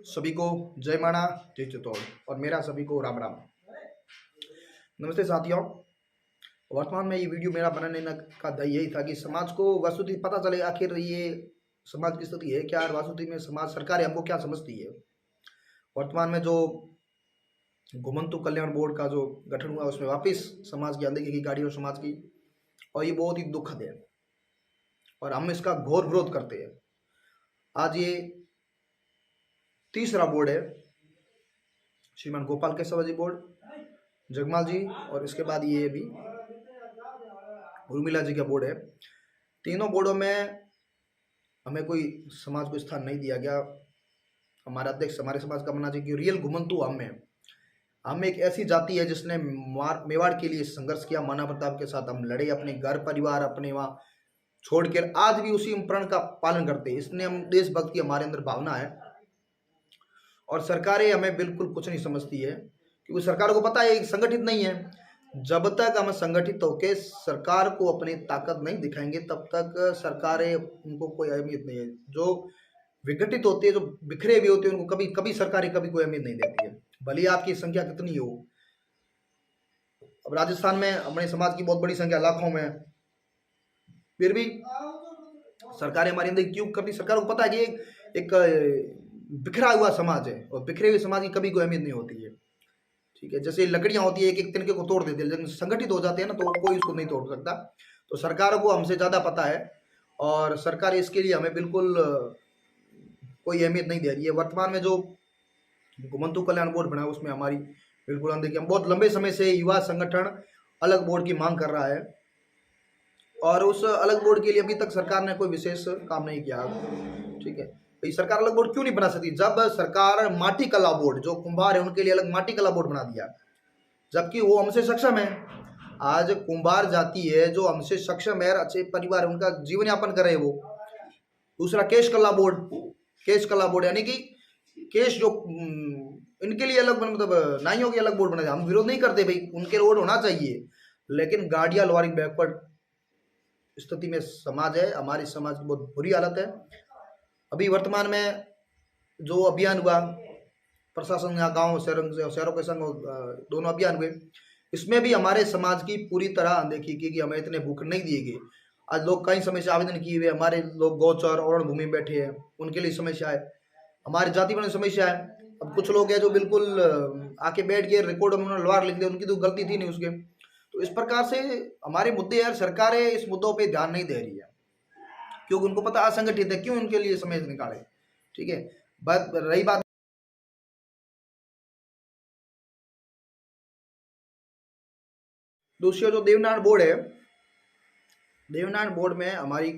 सभी को जय माणा जय चित्तौड़ और मेरा सभी को राम राम। नमस्ते साथियों, वर्तमान में ये वीडियो मेरा बनाने का ध्येय यही था कि समाज को वस्तुतः पता चले आखिर ये समाज की स्थिति है क्या, और वस्तुतः में समाज सरकार हमको क्या समझती है। वर्तमान में जो घुमंतु कल्याण बोर्ड का जो गठन हुआ उसमें वापस समाज की अनदेखी की गाड़ी और समाज की, और ये बहुत ही दुखद है और हम इसका घोर विरोध करते हैं। आज ये तीसरा बोर्ड है, श्रीमान गोपाल केशव जी बोर्ड, जगमाल जी, और इसके बाद ये भी उर्मिला जी का बोर्ड है। तीनों बोर्डों में हमें कोई समाज को स्थान नहीं दिया गया। हमारा अध्यक्ष हमारे समाज का मानना चाहिए कि रियल घुमंतु हम एक ऐसी जाति है जिसने मेवाड़ के लिए संघर्ष किया, माना प्रताप के साथ हम लड़े, अपने घर परिवार अपने वहाँ छोड़कर आज भी उसी प्रण का पालन करते हैं। इसने हम देशभक्ति की हमारे अंदर भावना है और सरकारें हमें बिल्कुल कुछ नहीं समझती है, क्योंकि सरकारों को पता है संगठित नहीं है। जब तक हम संगठित होकर सरकार को अपनी ताकत नहीं दिखाएंगे तब तक सरकारें उनको कोई अहमियत नहीं है। जो विघटित होती है, जो बिखरे हुए होते हैं, उनको कभी कभी सरकारें कभी कोई अहमियत नहीं देती है, भले आपकी संख्या कितनी हो। अब राजस्थान में अपने समाज की बहुत बड़ी संख्या लाखों में, फिर भी सरकारें हमारी अंदर क्यों करती। सरकार को पता है कि एक बिखरा हुआ समाज है और बिखरे हुए समाज की कभी कोई अहमियत नहीं होती है। ठीक है, जैसे लकड़ियां होती है एक एक तिनके को तोड़ देती है, लेकिन संगठित हो जाते हैं ना तो कोई उसको नहीं तोड़ सकता। तो सरकारों को हमसे ज़्यादा पता है और सरकार इसके लिए हमें बिल्कुल कोई अहमियत नहीं दे रही है। वर्तमान में जो घुमंतु कल्याण बोर्ड बना है उसमें हमारी बिल्कुल अनदेखी। हम बहुत लंबे समय से युवा संगठन अलग बोर्ड की मांग कर रहा है और उस अलग बोर्ड के लिए अभी तक सरकार ने कोई विशेष काम नहीं किया। ठीक है, तो सरकार अलग बोर्ड क्यों नहीं बना सकती, जब सरकार माटी कला बोर्ड, जो कुंभार है उनके लिए अलग माटी कला बोर्ड बना दिया, जबकि वो हमसे सक्षम है। आज कुंभार जाति है जो हमसे सक्षम है, अच्छे परिवार है, उनका जीवन यापन करे वो। दूसरा केश कला बोर्ड यानी कि केश जो इनके लिए अलग, मतलब नाइयों के अलग बोर्ड बना दिया। हम विरोध नहीं करते भाई, उनके बोर्ड होना चाहिए, लेकिन गाड़िया लोअरिंग बैकवर्ड स्थिति में समाज है। हमारी समाज की बहुत बुरी हालत है। अभी वर्तमान में जो अभियान हुआ प्रशासन या गांव शहरों के संग दोनों अभियान हुए, इसमें भी हमारे समाज की पूरी तरह अनदेखी की कि हमें इतने भूख नहीं दिए गए। आज लोग कई समय से आवेदन किए हुए, हमारे लोग गोचर और भूमि में बैठे हैं, उनके लिए समस्या है, हमारी जाति में समस्या है। अब कुछ लोग हैं जो बिल्कुल आके बैठ गए, रिकॉर्ड में उन्होंने लवार लिख दिया, उनकी तो गलती थी नहीं उसके। तो इस प्रकार से हमारे मुद्दे यार सरकारें इस मुद्दों पे ध्यान नहीं दे रही है, क्योंकि उनको पता असंगठित है, क्यों उनके लिए समय निकाले। ठीक है, बात रही बात दूसरी, जो देवनारायण बोर्ड है, देवनारायण बोर्ड में हमारी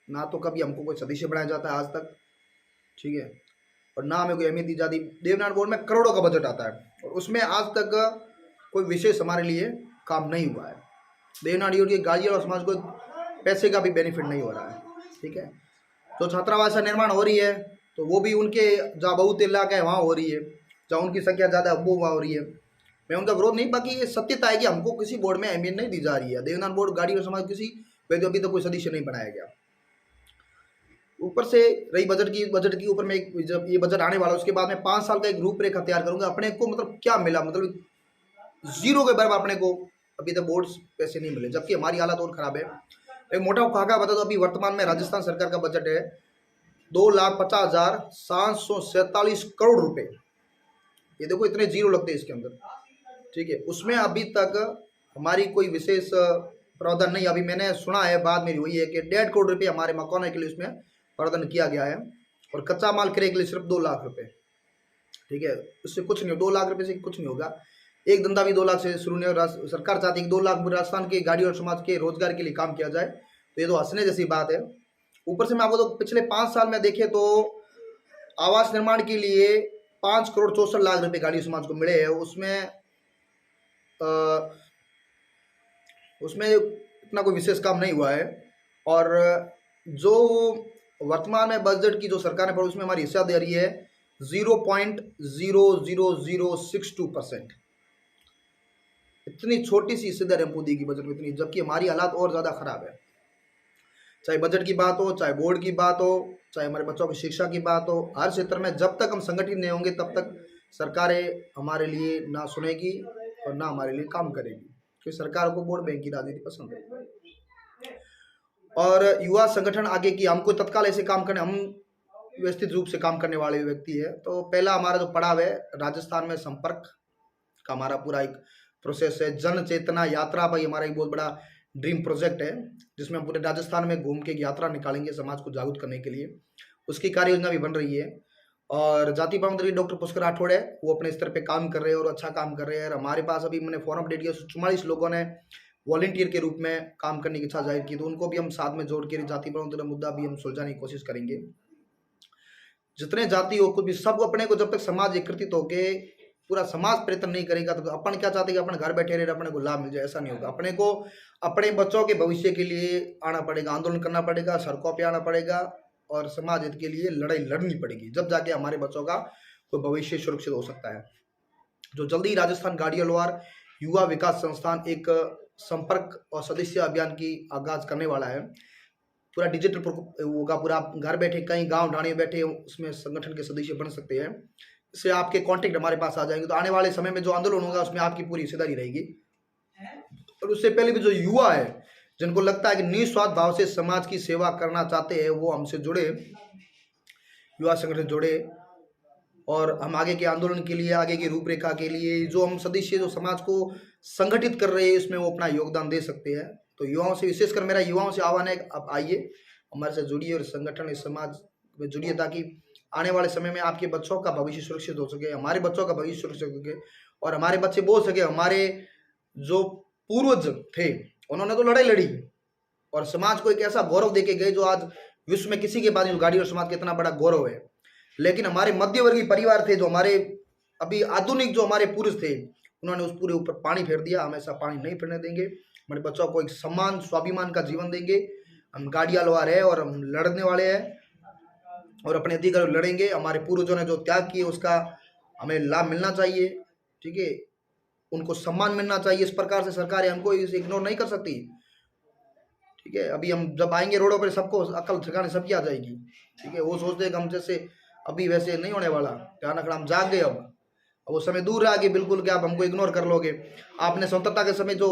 ना तो कभी हमको कोई सदस्य बनाया जाता है आज तक, ठीक है, और ना हमें कोई अहमियत दी जाती। देवनारायण बोर्ड में करोड़ों का बजट आता है और उसमें आज तक कोई विशेष हमारे लिए काम नहीं हुआ है। देवनारायण बोर्ड की गाड़ियों और समाज को पैसे का भी बेनिफिट नहीं हो रहा है। ठीक है, तो छात्रावास का निर्माण हो रही है तो वो भी उनके जहाँ बहुत इलाका है वहाँ हो रही है, जहाँ उनकी संख्या ज़्यादा है वो वहाँ हो रही है। मैं उनका विरोध नहीं, बाकी ये सत्यता है कि हमको किसी बोर्ड में अहमियत नहीं दी जा रही है। देवनारायण बोर्ड गाड़ी और समाज किसी वैसे अभी तक कोई सदस्य नहीं बनाया गया। ऊपर से रही बजट की ऊपर में जब ये बजट आने वाला उसके बाद में 5 साल का एक रूपरेखा तैयार करूंगा। अपने को मतलब क्या मिला, मतलब जीरो के बराबर अपने को अभी तक बोर्ड पैसे नहीं मिले, जबकि हमारी हालत और खराब है। एक मोटा खाका बता दो, अभी वर्तमान में राजस्थान सरकार का बजट है 2,50,747 करोड़ रुपए। ये देखो इतने जीरो लगते हैं इसके अंदर। ठीक है, उसमें अभी तक हमारी कोई विशेष प्रावधान नहीं। अभी मैंने सुना है, बात मेरी हुई है कि 1.5 करोड़ रुपये हमारे मकानों के लिए उसमें प्रावधान किया गया है और कच्चा माल क्रय के लिए सिर्फ 2 लाख रुपए। ठीक है, उससे कुछ नहीं, 2 लाख रुपए से कुछ नहीं होगा। एक धंधा भी 2 लाख से शुरू नहीं होगा। सरकार चाहती है कि 2 लाख राजस्थान के गाड़ी और समाज के रोजगार के लिए काम किया जाए, तो ये तो हंसने जैसी बात है। ऊपर से मैं आपको तो पिछले 5 साल में देखे तो आवास निर्माण के लिए 5,64,00,000 रुपये गाड़ी समाज को मिले हैं। उसमें इतना कोई विशेष काम नहीं हुआ है। और जो वर्तमान में बजट की जो सरकार ने पढ़ी उसमें हमारी हिस्सेदारी है 0.00062%। इतनी छोटी सी हिस्सेदारी हमको दी गई बजट में, इतनी, जबकि हमारी हालात और ज़्यादा खराब है। चाहे बजट की बात हो, चाहे बोर्ड की बात हो, चाहे हमारे बच्चों की शिक्षा की बात हो, हर क्षेत्र में जब तक हम संगठित नहीं होंगे तब तक सरकारें हमारे लिए ना सुनेगी और ना हमारे लिए काम करेगी, क्योंकि सरकार को वोट बैंक की राजनीति पसंद है। और युवा संगठन आगे की हमको तत्काल ऐसे काम करने, हम व्यवस्थित रूप से काम करने वाले व्यक्ति है। तो पहला हमारा जो पड़ाव है राजस्थान में संपर्क का, हमारा पूरा एक प्रोसेस है। जन चेतना यात्रा भाई हमारा एक बहुत बड़ा ड्रीम प्रोजेक्ट है, जिसमें हम पूरे राजस्थान में घूम के एक यात्रा निकालेंगे समाज को जागरूक करने के लिए। उसकी कार्य योजना भी बन रही है। और जाति प्रबंधन डॉक्टर पुष्कर राठौड़ है, वो अपने स्तर पे काम कर रहे हैं और अच्छा काम कर रहे हैं। और हमारे पास अभी मैंने फॉर्म अपडेट किया, 44 लोगों ने वॉलंटियर के रूप में काम करने की इच्छा जाहिर की, तो उनको भी हम साथ में जोड़ के जाति प्रबंधन मुद्दा भी हम सुलझाने की कोशिश करेंगे। जितने जाति हो कुछ भी, सब अपने को जब तक समाज एकत्रित होके पूरा समाज प्रयत्न नहीं करेगा तो अपन क्या चाहते हैं कि अपन घर बैठे रहे अपने को लाभ मिल जाए, ऐसा नहीं होगा। अपने को अपने बच्चों के भविष्य के लिए आना पड़ेगा, आंदोलन करना पड़ेगा, सड़कों पे आना पड़ेगा और समाज हित के लिए लड़ाई लड़नी पड़ेगी, जब जाके हमारे बच्चों का कोई भविष्य सुरक्षित हो सकता है। जो जल्दी राजस्थान गाड़ियालवार युवा विकास संस्थान एक संपर्क और सदस्य अभियान की आगाज करने वाला है। पूरा डिजिटल होगा, पूरा आप घर बैठे कहीं गांव ढाणी बैठे उसमें संगठन के सदस्य बन सकते हैं। इससे आपके कांटेक्ट हमारे पास आ जाएंगे, तो आने वाले समय में जो आंदोलन होगा उसमें आपकी पूरी हिस्सेदारी रहेगी। और उससे पहले भी जो युवा है जिनको लगता है कि निस्वार्थ भाव से समाज की सेवा करना चाहते हैं, वो हमसे जुड़े, युवा संगठन जुड़े और हम आगे के आंदोलन के लिए, आगे की रूपरेखा के लिए जो हम सदस्य जो समाज को संगठित कर रहे हैं इसमें वो अपना योगदान दे सकते हैं। तो युवाओं से, विशेषकर मेरा युवाओं से आह्वान है, आप आइए हमारे साथ जुड़िए और संगठन इस समाज में जुड़िए, ताकि आने वाले समय में आपके बच्चों का भविष्य सुरक्षित हो सके, हमारे बच्चों का भविष्य सुरक्षित हो सके और हमारे बच्चे बोल सके हमारे जो पूर्वज थे उन्होंने तो लड़ाई लड़ी और समाज को एक ऐसा गौरव देके गए जो आज विश्व में किसी के पास गाड़ी और समाज का इतना बड़ा गौरव है। लेकिन हमारे मध्यवर्गीय परिवार थे, जो हमारे अभी आधुनिक जो हमारे पुरुष थे, उन्होंने उस पूरे ऊपर पानी फेर दिया। हम ऐसा पानी नहीं फेरने देंगे, हमारे बच्चों को एक सम्मान स्वाभिमान का जीवन देंगे। हम गाड़ियालवार है और हम लड़ने वाले हैं और अपने अधिकार लड़ेंगे। हमारे पूर्वजों ने जो त्याग किए उसका हमें लाभ मिलना चाहिए, ठीक है, उनको सम्मान मिलना चाहिए। इस प्रकार से सरकारें हमको इसे इग्नोर नहीं कर सकती, ठीक है। अभी हम जब आएंगे रोडों पर सबको अकल ठिकाने सबकी आ जाएगी, ठीक है। वो सोचते हैं कि हम जैसे अभी वैसे नहीं होने वाला, ध्यान रखना, हम जाग गए। अब वो समय दूर आ गई बिल्कुल, कि आप हमको इग्नोर कर लोगे। आपने स्वतंत्रता के समय जो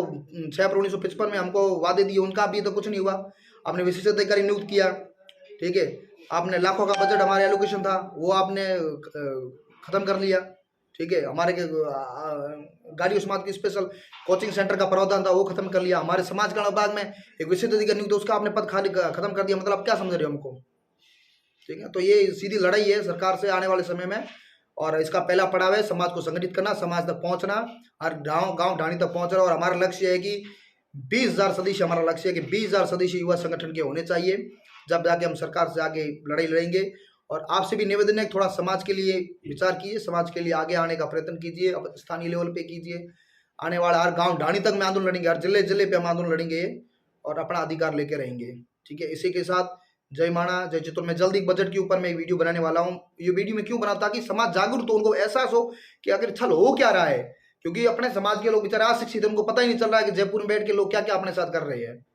6 अप्रैल 1955 में हमको वादे दिए उनका अभी तो कुछ नहीं हुआ। आपने विशेष अधिकारी नियुक्त किया, ठीक है, आपने लाखों का बजट हमारे एलोकेशन था वो आपने खत्म कर लिया, ठीक है। हमारे गाड़ी समाज की स्पेशल कोचिंग सेंटर का प्रावधान था वो खत्म कर लिया। हमारे समाज कल्याण विभाग में एक विशेष अधिकारी नियुक्त उसका आपने पद खाली खत्म कर दिया। मतलब आप क्या समझ रहे हो हमको, ठीक है। तो ये सीधी लड़ाई है सरकार से आने वाले समय में और इसका पहला पड़ाव है समाज को संगठित करना, समाज तक पहुंचना, हर गांव ढाणी तक पहुंचना। और हमारा लक्ष्य है कि 20,000 सदस्य, हमारा लक्ष्य है कि 20,000 सदस्य युवा संगठन के होने चाहिए, जब जाके हम सरकार से आगे लड़ाई लड़ेंगे। और आपसे भी निवेदन है थोड़ा समाज के लिए विचार कीजिए, समाज के लिए आगे आने का प्रयत्न कीजिए, अब स्थानीय लेवल पे कीजिए। आने वाला हर गांव ढाणी तक में आंदोलन लड़ेंगे, हर जिले जिले पे हम आंदोलन लड़ेंगे और अपना अधिकार लेके रहेंगे, ठीक है। इसी के साथ जय माणा जय चित्तौड़। मैं जल्दी बजट के ऊपर मैं एक वीडियो बनाने वाला हूँ। ये वीडियो में क्यों बना, ताकि समाज जागरूक हो, उनको एहसास हो कि आखिर छल हो क्या रहा है। क्योंकि अपने समाज के लोग बेचारे अशिक्षित है, उनको पता ही नहीं चल रहा है कि जयपुर में बैठ के लोग क्या क्या अपने साथ कर रहे हैं।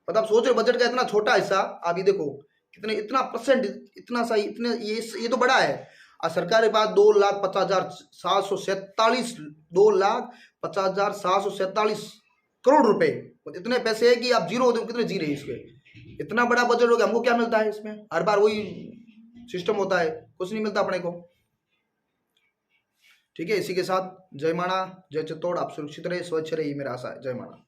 मतलब सोच रहे बजट का इतना छोटा हिस्सा, आप ये देखो कितने, इतना परसेंट, इतना सही, इतने ये तो बड़ा है। और सरकार के पास 2,50,747 2,50,747 करोड़ रुपए, इतने पैसे है कि आप जीरो कितने जी रहे हैं इसके। इतना बड़ा बजट हो गया, हमको क्या मिलता है इसमें? हर बार वही सिस्टम होता है, कुछ नहीं मिलता अपने को, ठीक है। इसी के साथ जय माणा जय चित्तौड़। आप सुरक्षित रहे, स्वच्छ रहे, मेरा आशा है। जय माणा।